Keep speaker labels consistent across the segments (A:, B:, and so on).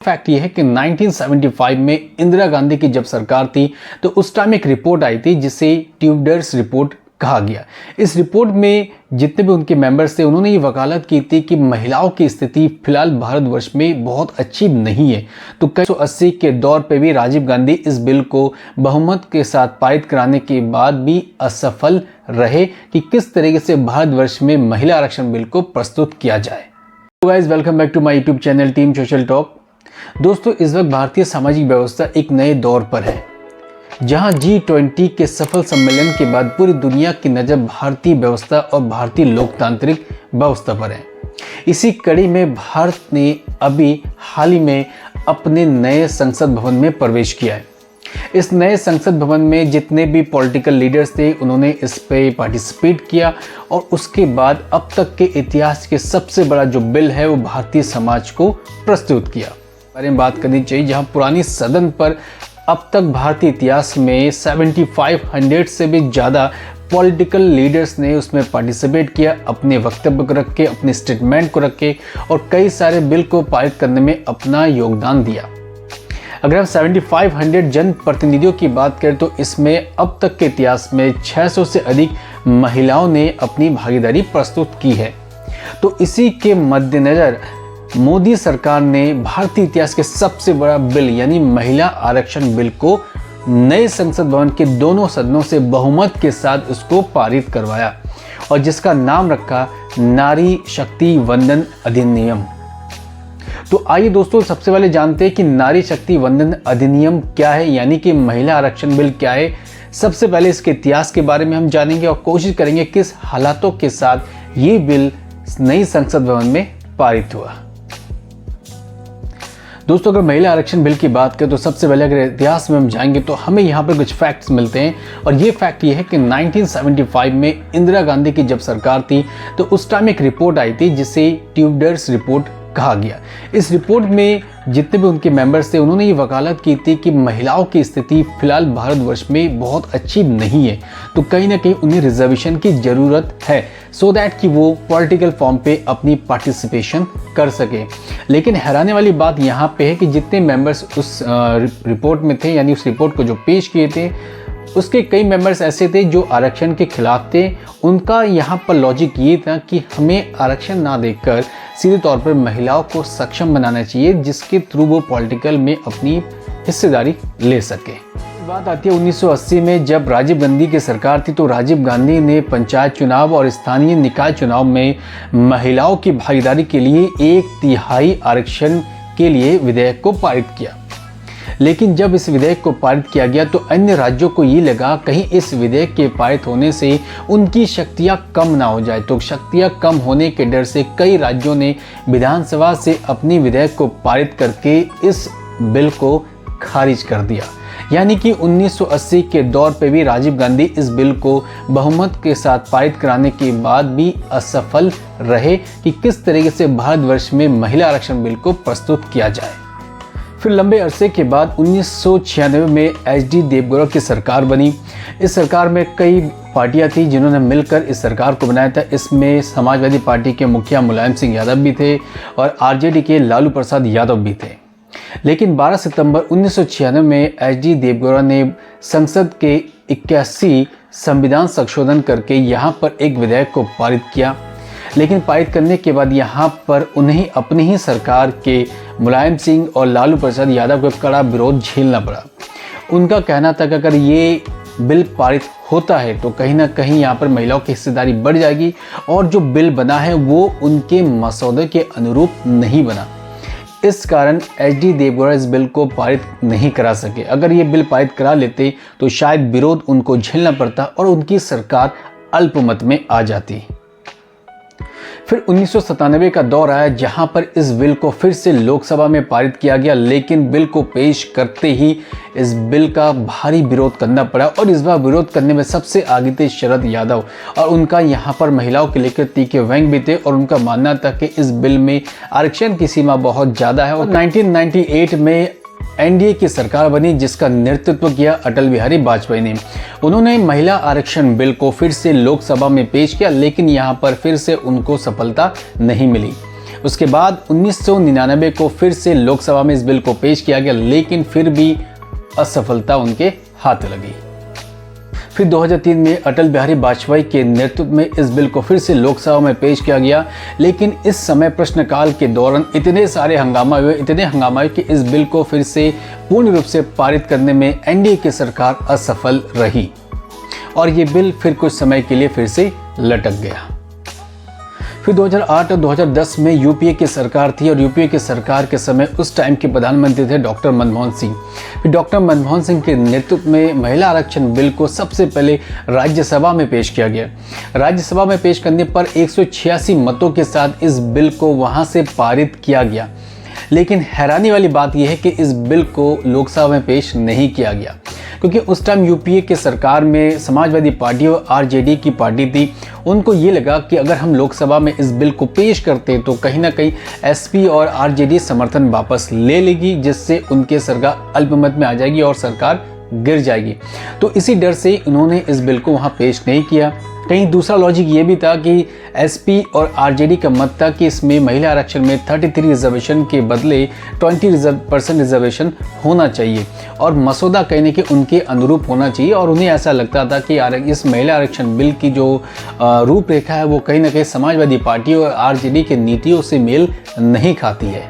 A: Fact ये है कि 1975 में इंदिरा गांधी की जब सरकार थी तो उस टाइम एक रिपोर्ट आई थी जिसे ट्यूडर्स रिपोर्ट कहा गया। इस रिपोर्ट में जितने भी उनके मेंबर्स थे उन्होंने ये वकालत की थी कि महिलाओं की स्थिति फिलहाल भारतवर्ष में बहुत अच्छी नहीं है। तो 1980 के दौर पे भी राजीव गांधी इस बिल को बहुमत के साथ पारित कराने के बाद भी असफल रहे कि किस तरीके से भारतवर्ष में महिला आरक्षण बिल को प्रस्तुत किया जाए। Guys, welcome back to my YouTube channel team social talk. दोस्तों, इस वक्त भारतीय सामाजिक व्यवस्था एक नए दौर पर है जहां G20 के सफल सम्मेलन के बाद पूरी दुनिया की नज़र भारतीय व्यवस्था और भारतीय लोकतांत्रिक व्यवस्था पर है। इसी कड़ी में भारत ने अभी हाल ही में अपने नए संसद भवन में प्रवेश किया है। इस नए संसद भवन में जितने भी पॉलिटिकल लीडर्स थे उन्होंने इस पे पार्टिसिपेट किया और उसके बाद अब तक के इतिहास के सबसे बड़ा जो बिल है वो भारतीय समाज को प्रस्तुत किया। बारे में बात करनी चाहिए जहां पुरानी सदन पर अब तक भारतीय इतिहास में 7500 से भी ज़्यादा पॉलिटिकल लीडर्स ने उसमें पार्टिसिपेट किया, अपने वक्तव्य को रख के, अपने स्टेटमेंट को रख के और कई सारे बिल को पारित करने में अपना योगदान दिया। अगर हम 7500 जन प्रतिनिधियों की बात करें तो इसमें अब तक के इतिहास में 600 से अधिक महिलाओं ने अपनी भागीदारी प्रस्तुत की है। तो इसी के मद्देनज़र मोदी सरकार ने भारतीय इतिहास के सबसे बड़ा बिल यानी महिला आरक्षण बिल को नए संसद भवन के दोनों सदनों से बहुमत के साथ उसको पारित करवाया और जिसका नाम रखा नारी शक्ति वंदन अधिनियम। तो आइए दोस्तों, सबसे पहले जानते हैं कि नारी शक्ति वंदन अधिनियम क्या है, यानी कि महिला आरक्षण बिल क्या है। सबसे पहले इसके इतिहास के बारे में हम जानेंगे और कोशिश करेंगे किस हालातों के साथ ये बिल नई संसद भवन में पारित हुआ। दोस्तों, अगर महिला आरक्षण बिल की बात करें तो सबसे पहले अगर इतिहास में हम जाएंगे तो हमें यहाँ पर कुछ फैक्ट्स मिलते हैं और ये फैक्ट ये है कि 1975 में इंदिरा गांधी की जब सरकार थी तो उस टाइम एक रिपोर्ट आई थी जिसे ट्यूडर्स रिपोर्ट कहा गया। इस रिपोर्ट में जितने भी उनके मेंबर्स थे उन्होंने ये वकालत की थी कि महिलाओं की स्थिति फिलहाल भारतवर्ष में बहुत अच्छी नहीं है, तो कहीं ना कहीं उन्हें रिजर्वेशन की ज़रूरत है सो दैट कि वो पॉलिटिकल फॉर्म पे अपनी पार्टिसिपेशन कर सके। लेकिन हैरानी वाली बात यहाँ पे है कि जितने मेंबर्स उस रिपोर्ट में थे यानी उस रिपोर्ट को जो पेश किए थे उसके कई मेंबर्स ऐसे थे जो आरक्षण के खिलाफ थे। उनका यहाँ पर लॉजिक ये था कि हमें आरक्षण ना देकर सीधे तौर पर महिलाओं को सक्षम बनाना चाहिए जिसके थ्रू वो पॉलिटिकल में अपनी हिस्सेदारी ले सके। बात आती है 1980 में जब राजीव गांधी की सरकार थी तो राजीव गांधी ने पंचायत चुनाव और स्थानीय निकाय चुनाव में महिलाओं की भागीदारी के लिए 1/3 आरक्षण के लिए विधेयक को पारित किया। लेकिन जब इस विधेयक को पारित किया गया तो अन्य राज्यों को ये लगा कहीं इस विधेयक के पारित होने से उनकी शक्तियां कम ना हो जाए। तो शक्तियां कम होने के डर से कई राज्यों ने विधानसभा से अपनी विधेयक को पारित करके इस बिल को खारिज कर दिया। यानी कि 1980 के दौर पे भी राजीव गांधी इस बिल को बहुमत के साथ पारित कराने के बाद भी असफल रहे कि किस तरीके से भारतवर्ष में महिला आरक्षण बिल को प्रस्तुत किया जाए। फिर लंबे अरसे के बाद 1996 में HD देवगौड़ा की सरकार बनी। इस सरकार में कई पार्टियां थी जिन्होंने मिलकर इस सरकार को बनाया था। इसमें समाजवादी पार्टी के मुखिया मुलायम सिंह यादव भी थे और RJD के लालू प्रसाद यादव भी थे। लेकिन 12 सितंबर 1996 में HD देवगौड़ा ने संसद के 81 संविधान संशोधन करके यहाँ पर एक विधेयक को पारित किया। लेकिन पारित करने के बाद यहाँ पर उन्हें अपनी ही सरकार के मुलायम सिंह और लालू प्रसाद यादव को कड़ा विरोध झेलना पड़ा। उनका कहना था कि अगर ये बिल पारित होता है तो कहीं ना कहीं यहाँ पर महिलाओं की हिस्सेदारी बढ़ जाएगी और जो बिल बना है वो उनके मसौदे के अनुरूप नहीं बना। इस कारण HD देवगौड़ा इस बिल को पारित नहीं करा सके। अगर ये बिल पारित करा लेते तो शायद विरोध उनको झेलना पड़ता और उनकी सरकार अल्पमत में आ जाती। फिर 1997 का दौर आया जहां पर इस बिल को फिर से लोकसभा में पारित किया गया। लेकिन बिल को पेश करते ही इस बिल का भारी विरोध करना पड़ा और इस बार विरोध करने में सबसे आगे थे शरद यादव और उनका यहाँ पर महिलाओं के लेकर तीखे व्यंग भी थे और उनका मानना था कि इस बिल में आरक्षण की सीमा बहुत ज़्यादा है। और 1998 में NDA की सरकार बनी जिसका नेतृत्व किया अटल बिहारी वाजपेयी ने। उन्होंने महिला आरक्षण बिल को फिर से लोकसभा में पेश किया लेकिन यहाँ पर फिर से उनको सफलता नहीं मिली। उसके बाद 1999 को फिर से लोकसभा में इस बिल को पेश किया गया, लेकिन फिर भी असफलता उनके हाथ लगी। फिर 2003 में अटल बिहारी वाजपेयी के नेतृत्व में इस बिल को फिर से लोकसभा में पेश किया गया, लेकिन इस समय प्रश्नकाल के दौरान इतने हंगामा हुए कि इस बिल को फिर से पूर्ण रूप से पारित करने में एनडीए की सरकार असफल रही और ये बिल फिर कुछ समय के लिए फिर से लटक गया। फिर 2008 और 2010 में यूपीए की सरकार थी और यूपीए की सरकार के समय उस टाइम के प्रधानमंत्री थे डॉक्टर मनमोहन सिंह। फिर डॉक्टर मनमोहन सिंह के नेतृत्व में महिला आरक्षण बिल को सबसे पहले राज्यसभा में पेश किया गया। राज्यसभा में पेश करने पर 186 मतों के साथ इस बिल को वहां से पारित किया गया, लेकिन हैरानी वाली बात यह है कि इस बिल को लोकसभा में पेश नहीं किया गया, क्योंकि उस टाइम यूपीए के सरकार में समाजवादी पार्टी और आरजेडी की पार्टी थी। उनको ये लगा कि अगर हम लोकसभा में इस बिल को पेश करते तो कहीं ना कहीं एसपी और आरजेडी समर्थन वापस ले लेगी, जिससे उनके सरकार अल्पमत में आ जाएगी और सरकार गिर जाएगी। तो इसी डर से इन्होंने इस बिल को वहाँ पेश नहीं किया। कहीं दूसरा लॉजिक ये भी था कि एसपी और आरजेडी का मत था कि इसमें महिला आरक्षण में 33 रिजर्वेशन के बदले 20% रिजर्वेशन होना चाहिए और मसौदा कहने के उनके अनुरूप होना चाहिए, और उन्हें ऐसा लगता था कि इस महिला आरक्षण बिल की जो रूपरेखा है वो कहीं ना कहीं समाजवादी पार्टी और आरजेडी की नीतियों से मेल नहीं खाती है।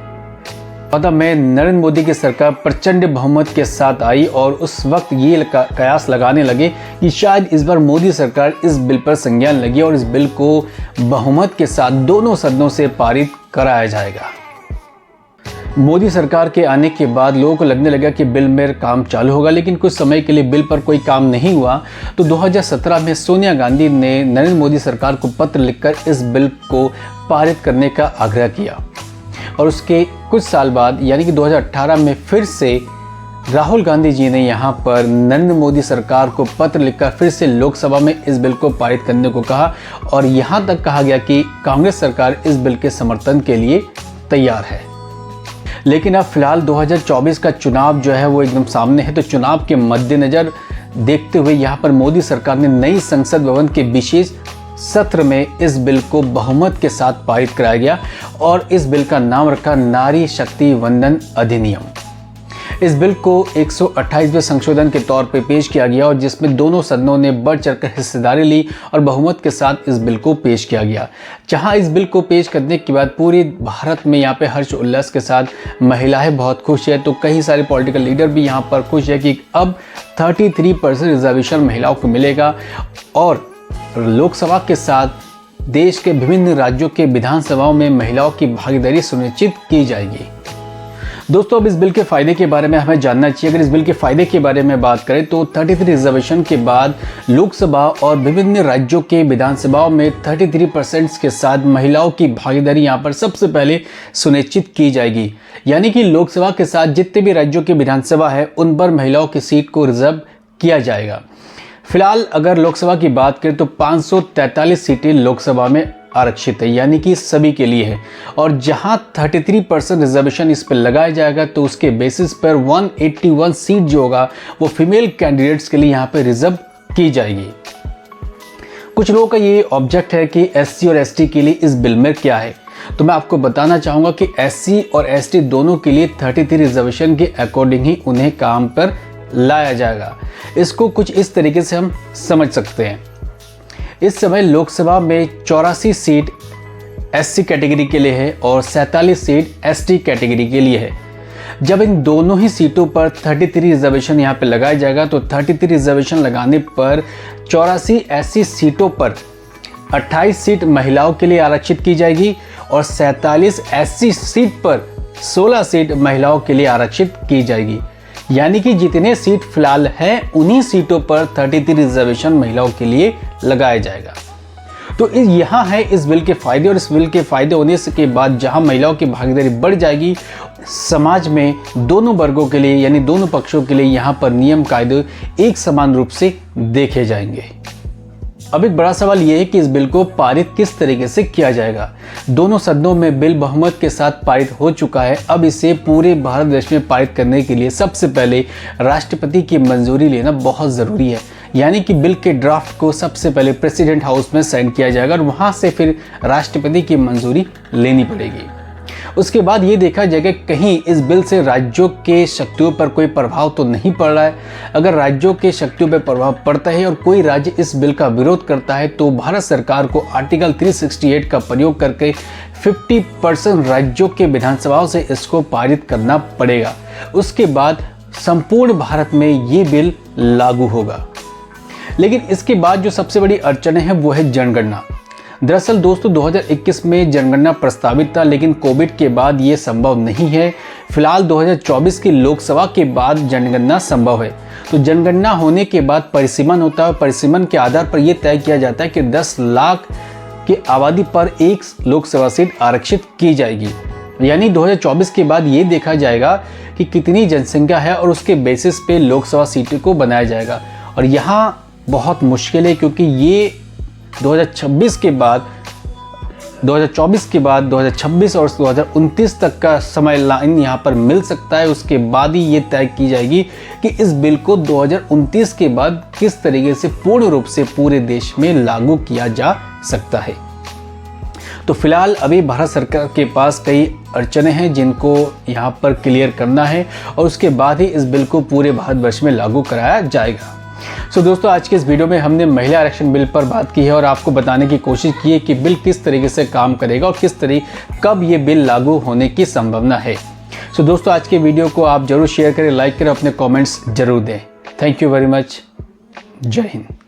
A: पता मैं नरेंद्र मोदी की सरकार प्रचंड बहुमत के साथ आई और उस वक्त ये कयास लगाने लगे कि शायद इस बार मोदी सरकार इस बिल पर संज्ञान लगी और इस बिल को बहुमत के साथ दोनों सदनों से पारित कराया जाएगा। मोदी सरकार के आने के बाद लोगों को लगने लगा कि बिल में काम चालू होगा, लेकिन कुछ समय के लिए बिल पर कोई काम नहीं हुआ। तो 2017 में सोनिया गांधी ने नरेंद्र मोदी सरकार को पत्र लिखकर इस बिल को पारित करने का आग्रह किया और उसके कुछ साल बाद यानी कि 2018 में फिर से राहुल गांधी जी ने यहाँ पर नरेंद्र मोदी सरकार को पत्र लिखकर फिर से लोकसभा में इस बिल को पारित करने को कहा और यहाँ तक कहा गया कि कांग्रेस सरकार इस बिल के समर्थन के लिए तैयार है। लेकिन अब फिलहाल 2024 का चुनाव जो है वो एकदम सामने है, तो चुनाव के मद्देनजर देखते हुए यहाँ पर मोदी सरकार ने नई संसद भवन के विशेष सत्र में इस बिल को बहुमत के साथ पारित कराया गया और इस बिल का नाम रखा नारी शक्ति वंदन अधिनियम। इस बिल को 128वें संशोधन के तौर पे पेश किया गया और जिसमें दोनों सदनों ने बढ़ चढ़कर हिस्सेदारी ली और बहुमत के साथ इस बिल को पेश किया गया। जहां इस बिल को पेश करने के बाद पूरे भारत में यहाँ पे हर्ष उल्लास के साथ महिलाएं बहुत खुश है, तो कई सारे पॉलिटिकल लीडर भी यहाँ पर खुश है कि अब 33% रिजर्वेशन महिलाओं को मिलेगा और लोकसभा के साथ देश के विभिन्न राज्यों के विधानसभाओं में महिलाओं की भागीदारी सुनिश्चित की जाएगी। दोस्तों, अब इस बिल के फायदे के बारे में हमें जानना चाहिए। अगर इस बिल के फायदे के बारे में बात करें तो 33 रिजर्वेशन के बाद लोकसभा और विभिन्न राज्यों के विधानसभाओं में 33% के साथ महिलाओं की भागीदारी यहाँ पर सबसे पहले सुनिश्चित की जाएगी। यानी कि लोकसभा के साथ जितने भी राज्यों की विधानसभा है उन पर महिलाओं की सीट को रिजर्व किया जाएगा। फिलहाल अगर लोकसभा की बात करें तो 543 सीटें लोकसभा में आरक्षित है, यानी कि सभी के लिए है, और जहां 33% रिजर्वेशन इस पर लगाया जाएगा तो उसके बेसिस पर 181 सीट जो होगा वो फीमेल कैंडिडेट्स के लिए यहां पे रिजर्व की जाएगी। कुछ लोगों का ये ऑब्जेक्ट है कि एससी और एसटी के लिए इस बिल में क्या है, तो मैं आपको बताना चाहूँगा कि एससी और एसटी दोनों के लिए 33 रिजर्वेशन के अकॉर्डिंग ही उन्हें काम पर लाया जाएगा। इसको कुछ इस तरीके से हम समझ सकते हैं। इस समय लोकसभा में 84 सीट एससी कैटेगरी के लिए है और 47 सीट एसटी कैटेगरी के लिए है। जब इन दोनों ही सीटों पर 33 रिजर्वेशन यहाँ पे लगाया जाएगा तो 33 रिजर्वेशन लगाने पर 84 एससी सीटों पर 28 सीट महिलाओं के लिए आरक्षित की जाएगी और 47 एससी सीट पर 16 सीट महिलाओं के लिए आरक्षित की जाएगी। यानी कि जितने सीट फिलहाल हैं उन्हीं सीटों पर 33 रिजर्वेशन महिलाओं के लिए लगाया जाएगा। तो यहाँ है इस बिल के फायदे, और इस बिल के फायदे होने के बाद जहाँ महिलाओं की भागीदारी बढ़ जाएगी, समाज में दोनों वर्गों के लिए यानी दोनों पक्षों के लिए यहाँ पर नियम कायदे एक समान रूप से देखे जाएंगे। अब एक बड़ा सवाल यह है कि इस बिल को पारित किस तरीके से किया जाएगा। दोनों सदनों में बिल बहुमत के साथ पारित हो चुका है। अब इसे पूरे भारत देश में पारित करने के लिए सबसे पहले राष्ट्रपति की मंजूरी लेना बहुत ज़रूरी है। यानी कि बिल के ड्राफ्ट को सबसे पहले प्रेसिडेंट हाउस में साइन किया जाएगा और वहाँ से फिर राष्ट्रपति की मंजूरी लेनी पड़ेगी। उसके बाद ये देखा जाएगा कहीं इस बिल से राज्यों के शक्तियों पर कोई प्रभाव तो नहीं पड़ रहा है। अगर राज्यों के शक्तियों पर प्रभाव पड़ता है और कोई राज्य इस बिल का विरोध करता है तो भारत सरकार को आर्टिकल 368 का प्रयोग करके 50% राज्यों के विधानसभाओं से इसको पारित करना पड़ेगा। उसके बाद संपूर्ण भारत में ये बिल लागू होगा। लेकिन इसके बाद जो सबसे बड़ी अड़चन है वो है जनगणना। दरअसल दोस्तों 2021 में जनगणना प्रस्तावित था, लेकिन कोविड के बाद ये संभव नहीं है। फिलहाल 2024 की लोकसभा के बाद जनगणना संभव है। तो जनगणना होने के बाद परिसीमन होता है। परिसीमन के आधार पर यह तय किया जाता है कि 10 लाख की आबादी पर एक लोकसभा सीट आरक्षित की जाएगी। यानी 2024 के बाद ये देखा जाएगा कि कितनी जनसंख्या है और उसके बेसिस पे लोकसभा सीटों को बनाया जाएगा। और यहाँ बहुत मुश्किल है, क्योंकि ये 2024 के बाद 2026 और 2029 तक का समय लाइन यहाँ पर मिल सकता है। उसके बाद ही ये तय की जाएगी कि इस बिल को 2029 के बाद किस तरीके से पूर्ण रूप से पूरे देश में लागू किया जा सकता है। तो फिलहाल अभी भारत सरकार के पास कई अड़चनें हैं जिनको यहाँ पर क्लियर करना है और उसके बाद ही इस बिल को पूरे भारतवर्ष में लागू कराया जाएगा। सो दोस्तों, आज के इस वीडियो में हमने महिला आरक्षण बिल पर बात की है और आपको बताने की कोशिश की है कि बिल किस तरीके से काम करेगा और कब ये बिल लागू होने की संभावना है। सो दोस्तों, आज के वीडियो को आप जरूर शेयर करें, लाइक करें, अपने कमेंट्स जरूर दें। Thank you very much. जय हिंद।